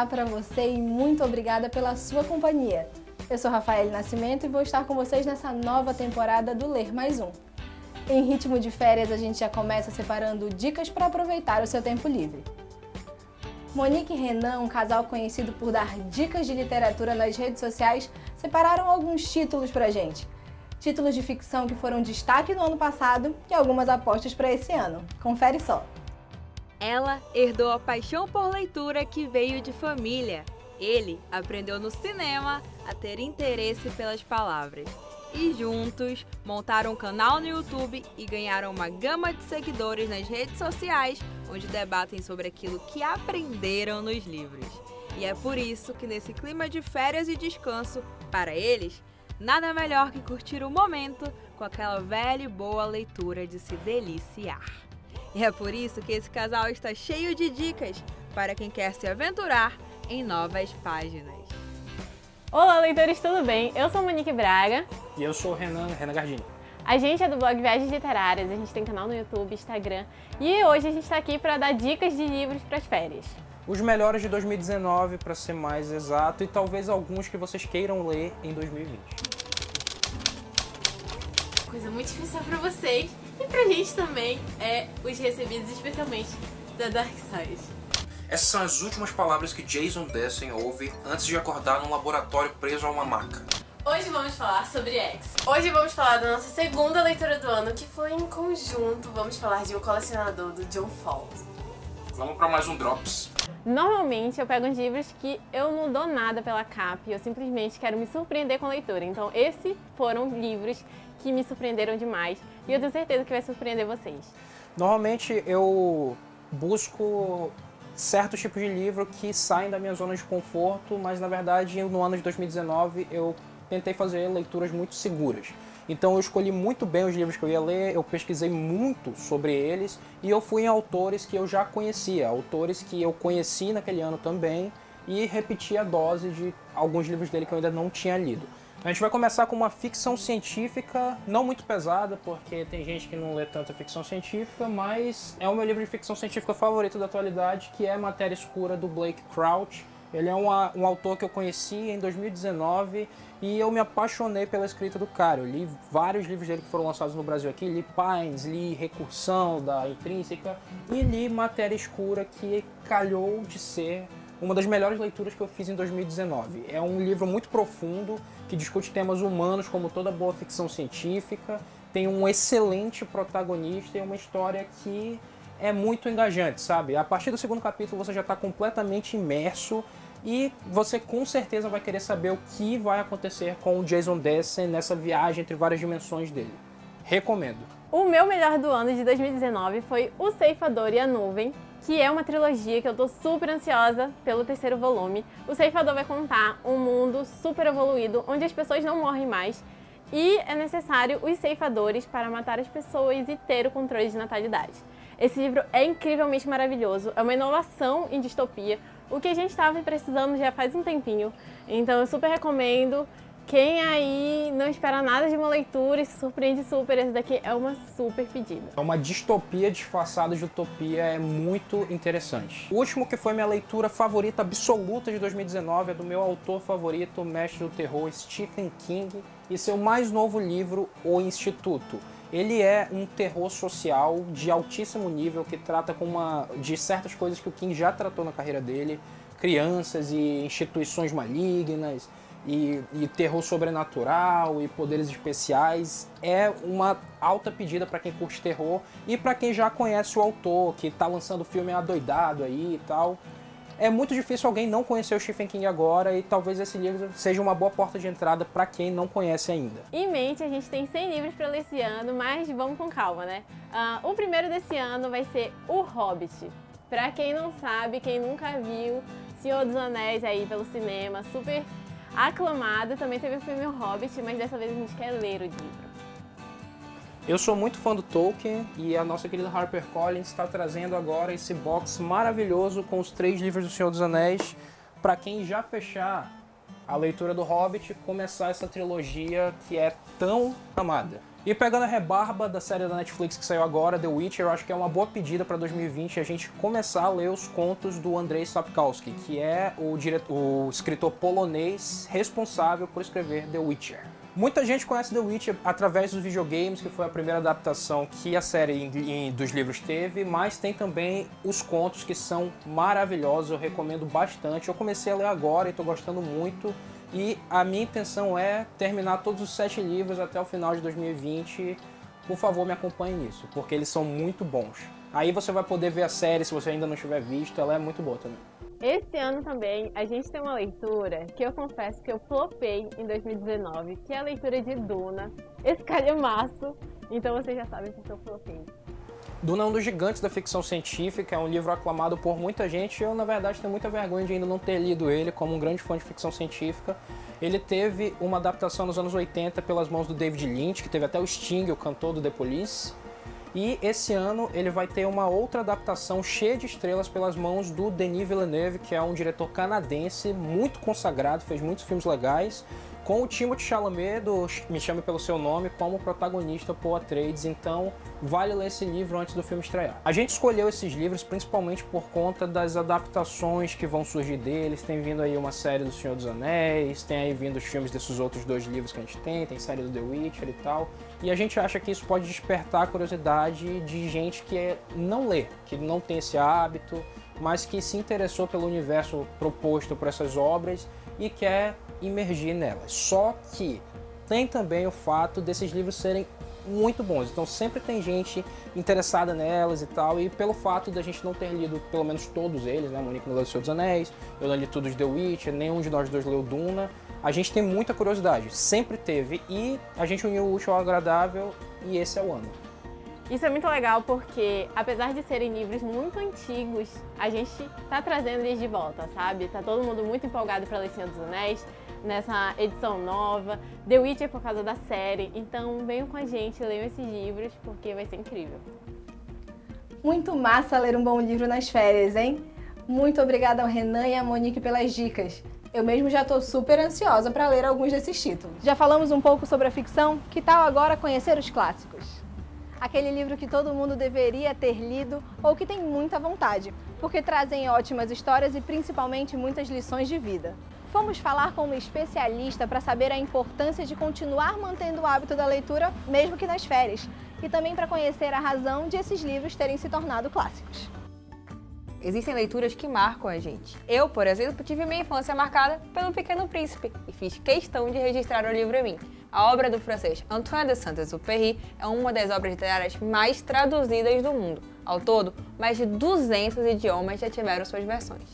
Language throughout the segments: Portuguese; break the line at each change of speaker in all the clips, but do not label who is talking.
Olá para você e muito obrigada pela sua companhia. Eu sou Rafael Nascimento e vou estar com vocês nessa nova temporada do Ler Mais Um. Em ritmo de férias, a gente já começa separando dicas para aproveitar o seu tempo livre. Monique e Renan, um casal conhecido por dar dicas de literatura nas redes sociais, separaram alguns títulos pra gente. Títulos de ficção que foram destaque no ano passado e algumas apostas para esse ano. Confere só!
Ela herdou a paixão por leitura que veio de família. Ele aprendeu no cinema a ter interesse pelas palavras. E juntos montaram um canal no YouTube e ganharam uma gama de seguidores nas redes sociais, onde debatem sobre aquilo que aprenderam nos livros. E é por isso que nesse clima de férias e descanso, para eles, nada melhor que curtir o momento com aquela velha e boa leitura de se deliciar. E é por isso que esse casal está cheio de dicas para quem quer se aventurar em novas páginas.
Olá, leitores, tudo bem? Eu sou Monique Braga.
E eu sou Renan Gardini.
A gente é do blog Viagens Literárias, a gente tem canal no YouTube, Instagram. E hoje a gente está aqui para dar dicas de livros para as férias.
Os melhores de 2019, para ser mais exato, e talvez alguns que vocês queiram ler em 2020.
Coisa muito difícil para vocês e pra gente também é os recebidos, especialmente da Dark Side.
Essas são as últimas palavras que Jason Dessen ouve antes de acordar num laboratório preso a uma maca.
Hoje vamos falar sobre X. Hoje vamos falar da nossa segunda leitura do ano, que foi em conjunto. Vamos falar de O Colecionador, do John Fawkes.
Vamos para mais um Drops.
Normalmente eu pego uns livros que eu não dou nada pela capa e eu simplesmente quero me surpreender com a leitura. Então esses foram livros que me surpreenderam demais e eu tenho certeza que vai surpreender vocês.
Normalmente eu busco certos tipos de livro que saem da minha zona de conforto, mas na verdade no ano de 2019 eu tentei fazer leituras muito seguras. Então eu escolhi muito bem os livros que eu ia ler, eu pesquisei muito sobre eles e eu fui em autores que eu já conhecia, autores que eu conheci naquele ano também e repeti a dose de alguns livros dele que eu ainda não tinha lido. A gente vai começar com uma ficção científica, não muito pesada, porque tem gente que não lê tanta ficção científica, mas é o meu livro de ficção científica favorito da atualidade, que é Matéria Escura, do Blake Crouch. Ele é um autor que eu conheci em 2019 e eu me apaixonei pela escrita do cara. Eu li vários livros dele que foram lançados no Brasil aqui, li Pines, li Recursão, da Intrínseca, e li Matéria Escura, que calhou de ser uma das melhores leituras que eu fiz em 2019. É um livro muito profundo, que discute temas humanos como toda boa ficção científica, tem um excelente protagonista e uma história que é muito engajante, sabe? A partir do segundo capítulo você já está completamente imerso e você com certeza vai querer saber o que vai acontecer com o Jason Dessen nessa viagem entre várias dimensões dele. Recomendo.
O meu melhor do ano de 2019 foi O Ceifador e a Nuvem, que é uma trilogia que eu tô super ansiosa pelo terceiro volume. O Ceifador vai contar um mundo super evoluído, onde as pessoas não morrem mais, e é necessário os ceifadores para matar as pessoas e ter o controle de natalidade. Esse livro é incrivelmente maravilhoso, é uma inovação em distopia, o que a gente estava precisando já faz um tempinho, então eu super recomendo. Quem aí não espera nada de uma leitura e se surpreende super, esse daqui é uma super pedida.
É uma distopia disfarçada de utopia, é muito interessante. O último, que foi minha leitura favorita absoluta de 2019, é do meu autor favorito, o mestre do terror, Stephen King, e seu mais novo livro, O Instituto. Ele é um terror social de altíssimo nível que trata de certas coisas que o King já tratou na carreira dele, crianças e instituições malignas, e terror sobrenatural e poderes especiais. É uma alta pedida para quem curte terror e para quem já conhece o autor, que está lançando filme adoidado aí e tal. É muito difícil alguém não conhecer o Stephen King agora e talvez esse livro seja uma boa porta de entrada para quem não conhece ainda.
Em mente, a gente tem 100 livros para ler esse ano, mas vamos com calma, né? O primeiro desse ano vai ser O Hobbit. Para quem não sabe, quem nunca viu Senhor dos Anéis aí pelo cinema, super aclamado, também teve o filme O Hobbit, mas dessa vez a gente quer ler o livro.
Eu sou muito fã do Tolkien e a nossa querida HarperCollins está trazendo agora esse box maravilhoso com os 3 livros do Senhor dos Anéis para quem já fechar a leitura do Hobbit, começar essa trilogia que é tão amada. E pegando a rebarba da série da Netflix que saiu agora, The Witcher, eu acho que é uma boa pedida para 2020 a gente começar a ler os contos do Andrzej Sapkowski, que é o escritor polonês responsável por escrever The Witcher. Muita gente conhece The Witcher através dos videogames, que foi a primeira adaptação que a série dos livros teve, mas tem também os contos que são maravilhosos, eu recomendo bastante. Eu comecei a ler agora e estou gostando muito. E a minha intenção é terminar todos os 7 livros até o final de 2020. Por favor, me acompanhe nisso, porque eles são muito bons. Aí você vai poder ver a série, se você ainda não tiver visto, ela é muito boa também.
Esse ano também a gente tem uma leitura que eu confesso que eu flopei em 2019, que é a leitura de Duna, esse calhamaço. Então vocês já sabem que eu flopei.
Duna é um dos gigantes da ficção científica, é um livro aclamado por muita gente. Eu, na verdade, tenho muita vergonha de ainda não ter lido ele, como um grande fã de ficção científica. Ele teve uma adaptação nos anos 80 pelas mãos do David Lynch, que teve até o Sting, o cantor do The Police. E esse ano ele vai ter uma outra adaptação cheia de estrelas pelas mãos do Denis Villeneuve, que é um diretor canadense muito consagrado, fez muitos filmes legais, com o Timothée Chalamet do Me Chame Pelo Seu Nome como protagonista Paul Atreides. Então vale ler esse livro antes do filme estrear. A gente escolheu esses livros principalmente por conta das adaptações que vão surgir deles. Tem vindo aí uma série do Senhor dos Anéis, tem aí vindo os filmes desses outros 2 livros que a gente tem série do The Witcher e tal. E a gente acha que isso pode despertar a curiosidade de gente que não lê, que não tem esse hábito, mas que se interessou pelo universo proposto por essas obras e quer imergir nelas. Só que tem também o fato desses livros serem muito bons, então sempre tem gente interessada nelas e tal, e pelo fato da gente não ter lido pelo menos todos eles, né, Monique não leu O Senhor dos Anéis, eu não li tudo de The Witcher, nenhum de nós dois leu Duna, a gente tem muita curiosidade, sempre teve, e a gente uniu o útil ao agradável, e esse é o ano.
Isso é muito legal porque, apesar de serem livros muito antigos, a gente tá trazendo eles de volta, sabe? Tá todo mundo muito empolgado para ler Senhor dos Anéis, nessa edição nova, The Witcher por causa da série. Então venham com a gente, leiam esses livros, porque vai ser incrível.
Muito massa ler um bom livro nas férias, hein? Muito obrigada ao Renan e à Monique pelas dicas. Eu mesmo já estou super ansiosa para ler alguns desses títulos. Já falamos um pouco sobre a ficção, que tal agora conhecer os clássicos? Aquele livro que todo mundo deveria ter lido ou que tem muita vontade, porque trazem ótimas histórias e principalmente muitas lições de vida. Fomos falar com uma especialista para saber a importância de continuar mantendo o hábito da leitura, mesmo que nas férias, e também para conhecer a razão de esses livros terem se tornado clássicos.
Existem leituras que marcam a gente. Eu, por exemplo, tive minha infância marcada pelo Pequeno Príncipe e fiz questão de registrar o livro em mim. A obra do francês Antoine de Saint-Exupéry é uma das obras literárias mais traduzidas do mundo. Ao todo, mais de 200 idiomas já tiveram suas versões.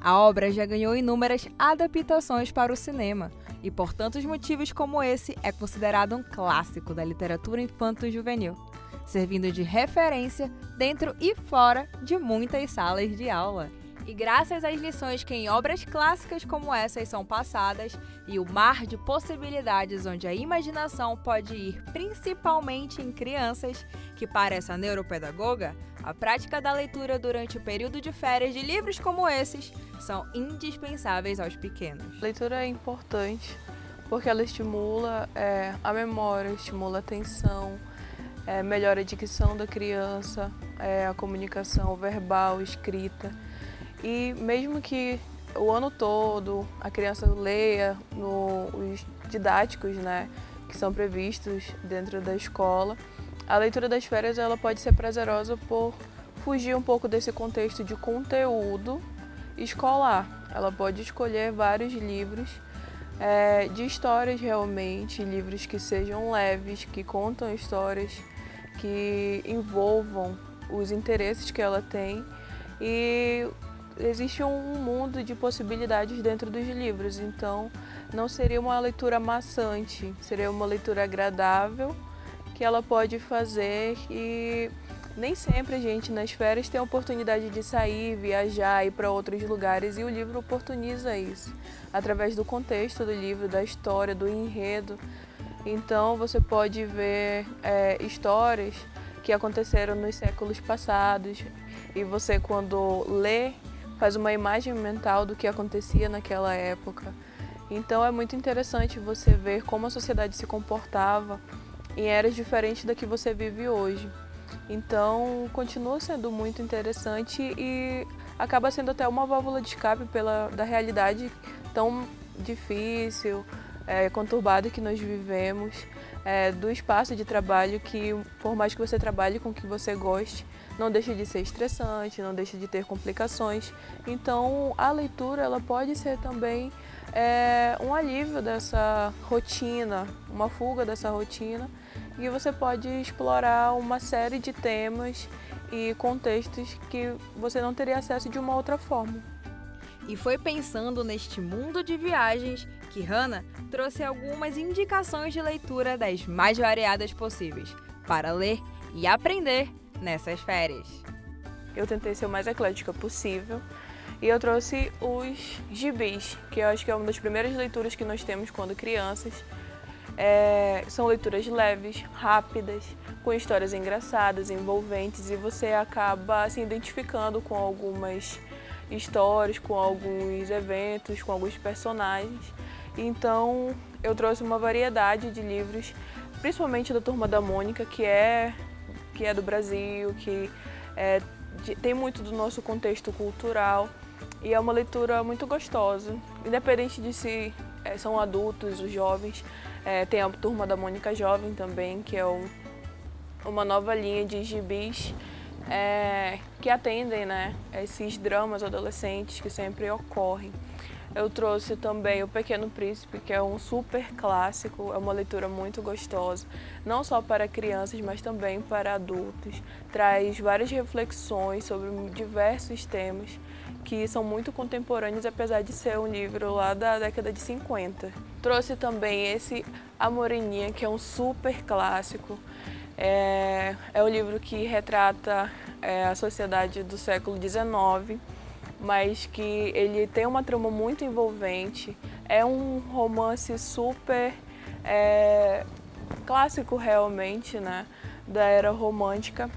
A obra já ganhou inúmeras adaptações para o cinema e, por tantos motivos como esse, é considerado um clássico da literatura infanto-juvenil, servindo de referência dentro e fora de muitas salas de aula. E graças às lições que em obras clássicas como essas são passadas e o mar de possibilidades onde a imaginação pode ir principalmente em crianças, que para essa neuropedagoga, a prática da leitura durante o período de férias de livros como esses são indispensáveis aos pequenos.
A leitura é importante porque ela estimula a memória, estimula a atenção, melhora a dicção da criança, a comunicação verbal, escrita. E mesmo que o ano todo a criança leia os didáticos, né, que são previstos dentro da escola, a leitura das férias ela pode ser prazerosa por fugir um pouco desse contexto de conteúdo escolar. Ela pode escolher vários livros de histórias realmente, livros que sejam leves, que contam histórias que envolvam os interesses que ela tem, e existe um mundo de possibilidades dentro dos livros, então não seria uma leitura maçante, seria uma leitura agradável que ela pode fazer. E nem sempre a gente nas férias tem a oportunidade de sair, viajar, ir para outros lugares, e o livro oportuniza isso, através do contexto do livro, da história, do enredo. Então você pode ver histórias que aconteceram nos séculos passados, e você, quando lê, faz uma imagem mental do que acontecia naquela época. Então é muito interessante você ver como a sociedade se comportava em eras diferentes da que você vive hoje. Então, continua sendo muito interessante e acaba sendo até uma válvula de escape da realidade tão difícil, conturbada que nós vivemos, do espaço de trabalho que, por mais que você trabalhe com o que você goste, não deixa de ser estressante, não deixa de ter complicações. Então, a leitura ela pode ser também um alívio dessa rotina, uma fuga dessa rotina, e você pode explorar uma série de temas e contextos que você não teria acesso de uma outra forma.
E foi pensando neste mundo de viagens que Hannah trouxe algumas indicações de leitura das mais variadas possíveis, para ler e aprender nessas férias.
Eu tentei ser o mais eclética possível e eu trouxe os gibis, que eu acho que é uma das primeiras leituras que nós temos quando crianças. São leituras leves, rápidas, com histórias engraçadas, envolventes, e você acaba se identificando com algumas histórias, com alguns eventos, com alguns personagens. Então eu trouxe uma variedade de livros, principalmente da Turma da Mônica, que é do Brasil, que tem muito do nosso contexto cultural, e é uma leitura muito gostosa, independente de se são adultos ou jovens. Tem a Turma da Mônica Jovem também, que é uma nova linha de gibis que atendem, né, esses dramas adolescentes que sempre ocorrem. Eu trouxe também O Pequeno Príncipe, que é um super clássico, é uma leitura muito gostosa, não só para crianças, mas também para adultos. Traz várias reflexões sobre diversos temas que são muito contemporâneos, apesar de ser um livro lá da década de 50. Trouxe também esse A Moreninha, que é um super clássico. É um livro que retrata a sociedade do século XIX, mas que ele tem uma trama muito envolvente. É um romance super clássico realmente, né, da era romântica,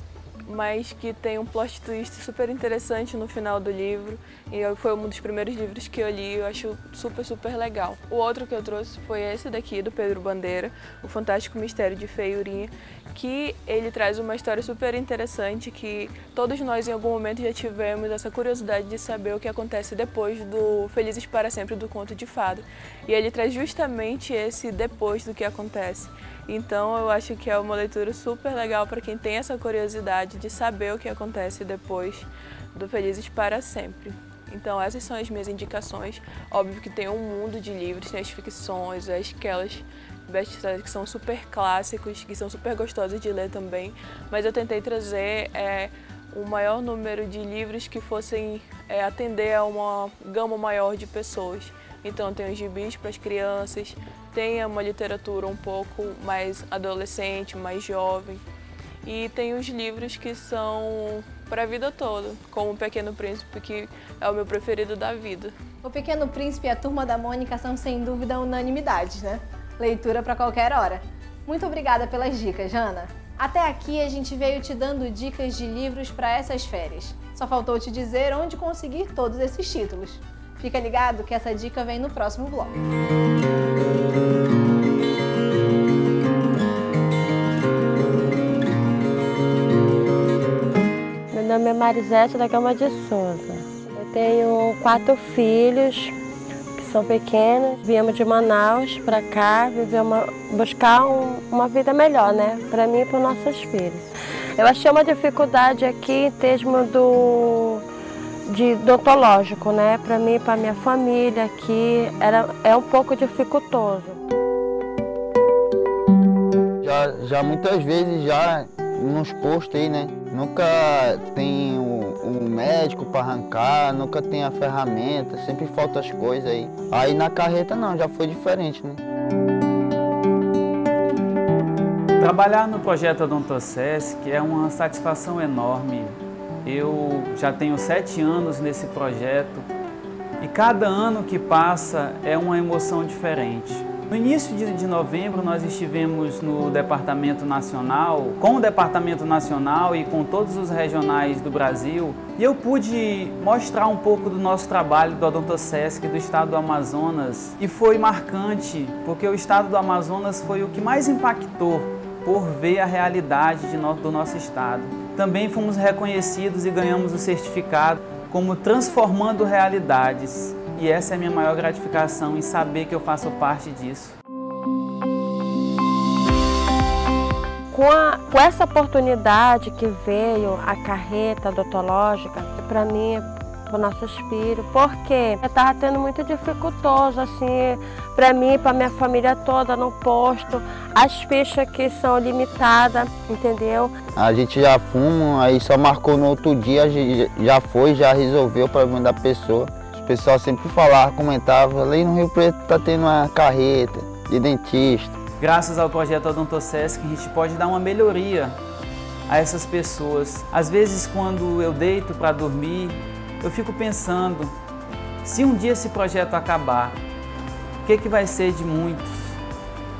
mas que tem um plot twist super interessante no final do livro, e foi um dos primeiros livros que eu li, eu acho super legal. O outro que eu trouxe foi esse daqui, do Pedro Bandeira, O Fantástico Mistério de Feiurinha, que ele traz uma história super interessante, que todos nós em algum momento já tivemos essa curiosidade de saber o que acontece depois do Felizes para Sempre do Conto de Fada. E ele traz justamente esse depois do que acontece. Então eu acho que é uma leitura super legal para quem tem essa curiosidade de saber o que acontece depois do Felizes para Sempre. Então essas são as minhas indicações. Óbvio que tem um mundo de livros, tem as ficções, aquelas best-sellers que são super clássicos, que são super gostosos de ler também, mas eu tentei trazer o maior número de livros que fossem atender a uma gama maior de pessoas. Então tem os gibis para as crianças, tem uma literatura um pouco mais adolescente, mais jovem, e tem os livros que são para a vida toda, como O Pequeno Príncipe, que é o meu preferido da vida.
O Pequeno Príncipe e a Turma da Mônica são sem dúvida unanimidades, né? Leitura para qualquer hora. Muito obrigada pelas dicas, Hannah. Até aqui a gente veio te dando dicas de livros para essas férias. Só faltou te dizer onde conseguir todos esses títulos. Fica ligado que essa dica vem no próximo bloco.
Meu nome é Marisete da Gama de Souza. Eu tenho 4 filhos que são pequenos. Viemos de Manaus para cá, buscar uma vida melhor, né? Para mim e para os nossos filhos. Eu achei uma dificuldade aqui em termos de odontológico, né? Para mim e para minha família aqui é um pouco dificultoso.
Já muitas vezes nos postos aí, né? Nunca tem um médico para arrancar, nunca tem a ferramenta, sempre faltam as coisas aí. Aí na carreta não, já foi diferente, né?
Trabalhar no projeto Odontosesc é uma satisfação enorme. Eu já tenho 7 anos nesse projeto e cada ano que passa é uma emoção diferente. No início de novembro nós estivemos no Departamento Nacional, com o Departamento Nacional e com todos os regionais do Brasil, e eu pude mostrar um pouco do nosso trabalho do Odontosesc do estado do Amazonas, e foi marcante porque o estado do Amazonas foi o que mais impactou por ver a realidade do nosso estado. Também fomos reconhecidos e ganhamos o certificado como Transformando Realidades. E essa é a minha maior gratificação em saber que eu faço parte disso.
Com essa oportunidade que veio a carreta odontológica, para mim, para o nosso filhos, porque eu estava tendo muito dificultoso, assim, para mim, para minha família toda no posto, as fichas aqui são limitadas, entendeu?
A gente já fuma, aí só marcou no outro dia, já foi, já resolveu o problema da pessoa. O pessoal sempre falava, comentava, ali no Rio Preto tá tendo uma carreta de dentista.
Graças ao projeto OdontoSesc, a gente pode dar uma melhoria a essas pessoas. Às vezes, quando eu deito para dormir, eu fico pensando, se um dia esse projeto acabar, o que vai ser de muitos?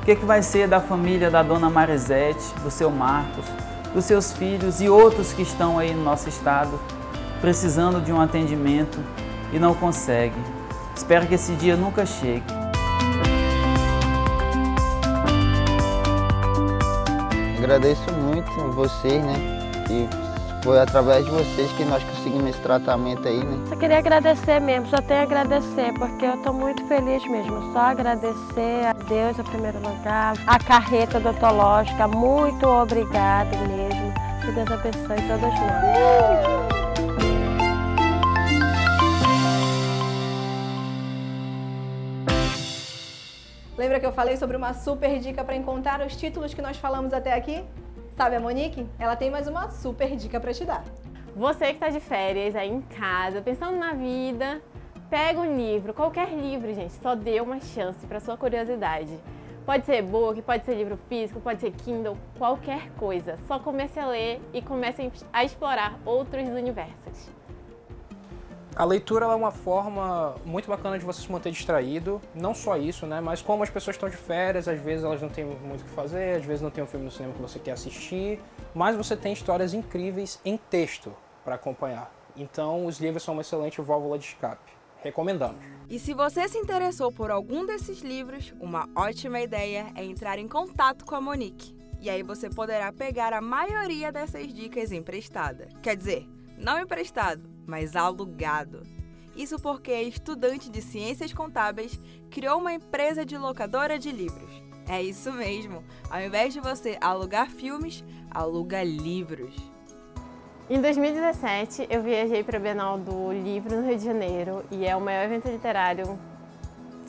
O que vai ser da família da dona Marisete, do seu Marcos, dos seus filhos e outros que estão aí no nosso estado, precisando de um atendimento e não conseguem? Espero que esse dia nunca chegue.
Agradeço muito a vocês, né? Que foi através de vocês que nós conseguimos esse tratamento aí, né?
Só queria agradecer mesmo, só tenho a agradecer, porque eu estou muito feliz mesmo. Só agradecer a Deus em primeiro lugar, a carreta odontológica, muito obrigada mesmo. Que Deus abençoe todos nós.
Lembra que eu falei sobre uma super dica para encontrar os títulos que nós falamos até aqui? Sabe a Monique? Ela tem mais uma super dica para te dar.
Você que está de férias aí em casa, pensando na vida, pega um livro, qualquer livro, gente, só dê uma chance para sua curiosidade. Pode ser e-book, pode ser livro físico, pode ser Kindle, qualquer coisa. Só comece a ler e comece a explorar outros universos.
A leitura é uma forma muito bacana de você se manter distraído, não só isso, né? Mas como as pessoas estão de férias, às vezes elas não têm muito o que fazer, às vezes não tem um filme no cinema que você quer assistir, mas você tem histórias incríveis em texto para acompanhar. Então os livros são uma excelente válvula de escape. Recomendamos.
E se você se interessou por algum desses livros, uma ótima ideia é entrar em contato com a Monique. E aí você poderá pegar a maioria dessas dicas emprestada. Quer dizer, não emprestado, mas alugado. Isso porque a estudante de Ciências Contábeis criou uma empresa de locadora de livros. É isso mesmo, ao invés de você alugar filmes, aluga livros.
Em 2017, eu viajei para a Bienal do Livro no Rio de Janeiro e é o maior evento literário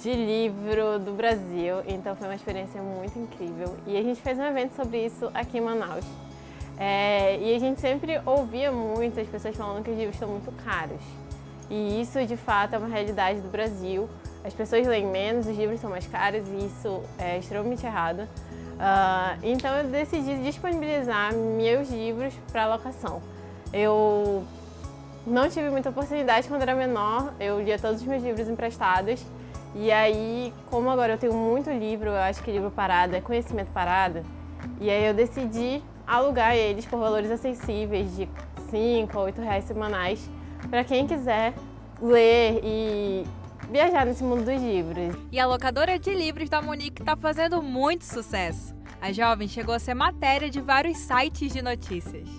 de livro do Brasil, então foi uma experiência muito incrível. E a gente fez um evento sobre isso aqui em Manaus. E a gente sempre ouvia muito as pessoas falando que os livros estão muito caros. E isso, de fato, é uma realidade do Brasil. As pessoas leem menos, os livros são mais caros e isso é extremamente errado. Então eu decidi disponibilizar meus livros para locação. Eu não tive muita oportunidade quando era menor, eu lia todos os meus livros emprestados. E aí, como agora eu tenho muito livro, eu acho que livro parado é conhecimento parado, e aí eu decidi alugar eles por valores acessíveis de R$5 a R$8 semanais para quem quiser ler e viajar nesse mundo dos livros.
E a locadora de livros da Monique está fazendo muito sucesso. A jovem chegou a ser matéria de vários sites de notícias.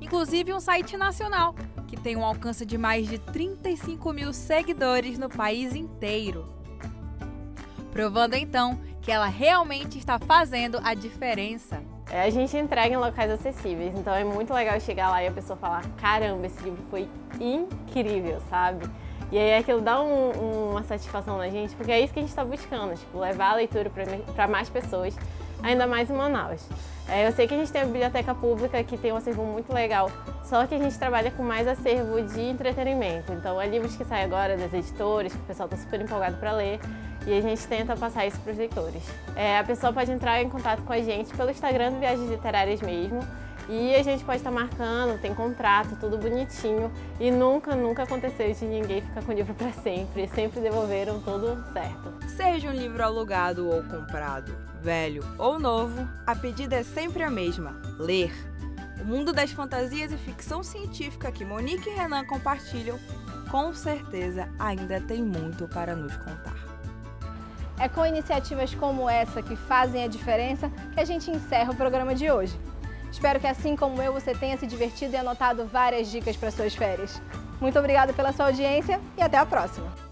Inclusive um site nacional, que tem um alcance de mais de 35 mil seguidores no país inteiro. Provando então que ela realmente está fazendo a diferença.
A gente entrega em locais acessíveis, então é muito legal chegar lá e a pessoa falar: caramba, esse livro foi incrível, sabe? E aí aquilo dá uma satisfação na gente, porque é isso que a gente está buscando, tipo, levar a leitura para mais pessoas, ainda mais em Manaus. Eu sei que a gente tem a biblioteca pública que tem um acervo muito legal, só que a gente trabalha com mais acervo de entretenimento. Então é livros que saem agora das editoras, que o pessoal está super empolgado para ler, e a gente tenta passar isso para os leitores. A pessoa pode entrar em contato com a gente pelo Instagram do Viagens Literárias mesmo, e a gente pode estar marcando, tem contrato, tudo bonitinho, e nunca aconteceu de ninguém ficar com o livro para sempre, sempre devolveram tudo certo.
Seja um livro alugado ou comprado, velho ou novo, a pedida é sempre a mesma: ler. O mundo das fantasias e ficção científica que Monique e Renan compartilham, com certeza ainda tem muito para nos contar.
É com iniciativas como essa que fazem a diferença que a gente encerra o programa de hoje. Espero que assim como eu, você tenha se divertido e anotado várias dicas para suas férias. Muito obrigada pela sua audiência e até a próxima!